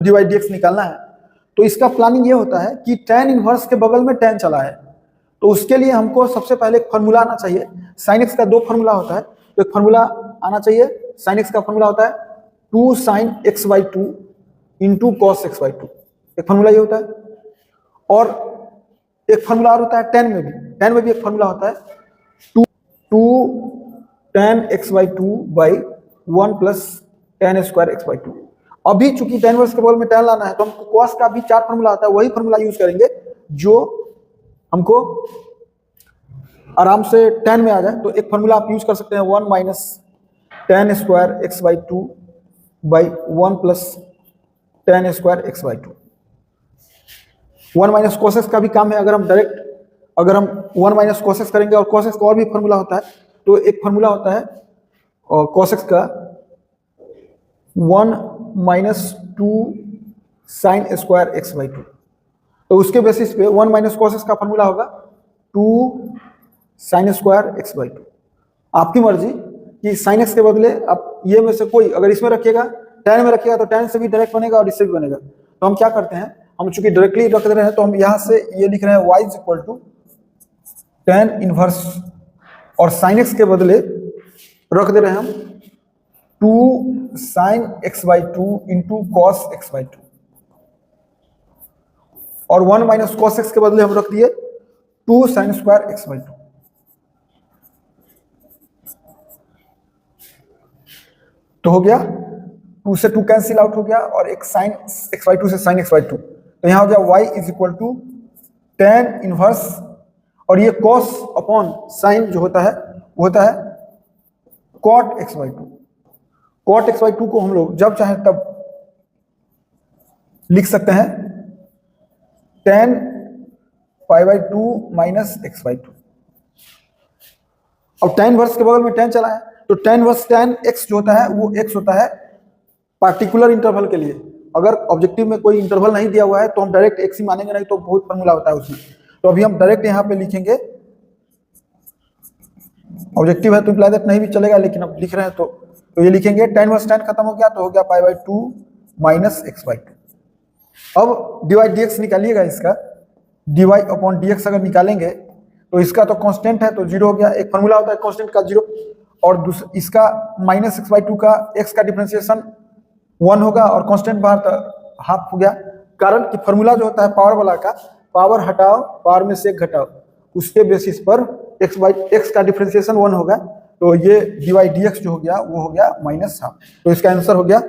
D Y D x निकालना है, तो इसका प्लानिंग ये होता है कि tan इनवर्स के बगल में tan चला है, तो उसके लिए हमको सबसे पहले एक फार्मूला आना चाहिए। साइन एक्स का दो फार्मूला होता है, तो एक फार्मूला आना चाहिए। साइन एक्स का फार्मूला होता है 2 sin x/2 into cos x/2, एक फार्मूला ये होता है। और एक फार्मूला और होता है tan में भी एक फार्मूला होता है 2 tan x/2 by 1 plus tan square x/2। अभी चूंकि tan इनवर्स के बगल में tan लाना है, तो हमको कॉस का भी 4 फार्मूला आता है, वही फार्मूला यूज करेंगे जो हमको आराम से tan में आ जाए। तो एक फार्मूला आप यूज कर सकते हैं 1 minus tan square x/2 by 1 plus tan square x/2। 1 minus cos x का भी काम है। अगर हम 1 माइनस कोसेक्स करेंगे, और कोसेक्स का और भी फार्मूला होता है, तो एक फार्मूला होता है कोसेक्स का 1 माइनस 2 साइन स्क्वायर x/2। तो उसके बेसिस पे 1 माइनस कोसेक्स का फार्मूला होगा 2 साइन स्क्वायर x/2। आपकी मर्जी कि साइन एक्स के बदले आप ये में से कोई, अगर इसमें रखिएगा tan में रखिएगा तो tan से भी डायरेक्ट बनेगा और इससे भी बनेगा। तो हम क्या करते हैं, हम चूंकि डायरेक्टली रख दे रहे हैं, तो हम यहाँ से ये लिख रहे हैं y is equal to tan inverse, और साइन एक्स के बदले रख दे रहे हैं हम 2 sign x/2 into cos x/2, और 1 माइनस कॉस एक्स के बदले हम रख दिए 2 साइन स्क्वायर x/2। तो हो गया 2 से 2 कैंसिल आउट हो गया, और एक साइन x/2 से साइन x/2, तो यहाँ हो गया y is equal to tan inverse, और ये cos अपॉन साइन जो होता है वो होता है cot x/2। cot x/2 को हम लोग जब चाहे तब लिख सकते हैं tan π/2 माइनस x/2। अब tan इनवर्स के बगल में tan चला है, तो tan इनवर्स tan x जो होता है वो x होता है पार्टिकुलर इंटरवल के लिए। अगर ऑब्जेक्टिव में कोई इंटरवल नहीं दिया हुआ है तो हम डायरेक्ट x ही मानेंगे, नहीं तो बहुत फॉर्मूला होता है उसमें। तो अभी हम डायरेक्ट यहाँ पे लिखेंगे, ऑब्जेक्टिव है तो इम्प्लाई दैट नहीं भी चलेगा, लेकिन अब लिख रहे हैं तो ये लिखेंगे tan इनवर्स tan खत्म हो गया, तो हो गया π/2 माइनस x/2। अब dy dx निकालिएगा, इसका dy अपॉन dx अगर निकालेंगे तो इसका तो कांस्टेंट है तो 0 हो गया, एक फार्मूला होता है कांस्टेंट का 0, और इसका माइनस x/2 का x का डिफरेंशिएशन 1 होगा, और कांस्टेंट बाहर तो हाफ हो गया। कारण कि फार्मूला जो होता है पावर वाला का, पावर हटाओ पावर में से घटाओ, उसके बेसिस पर x का डिफरेंशिएशन 1 होगा, तो ये dy dx जो हो गया वो हो गया -1/2। तो इसका आंसर हो गया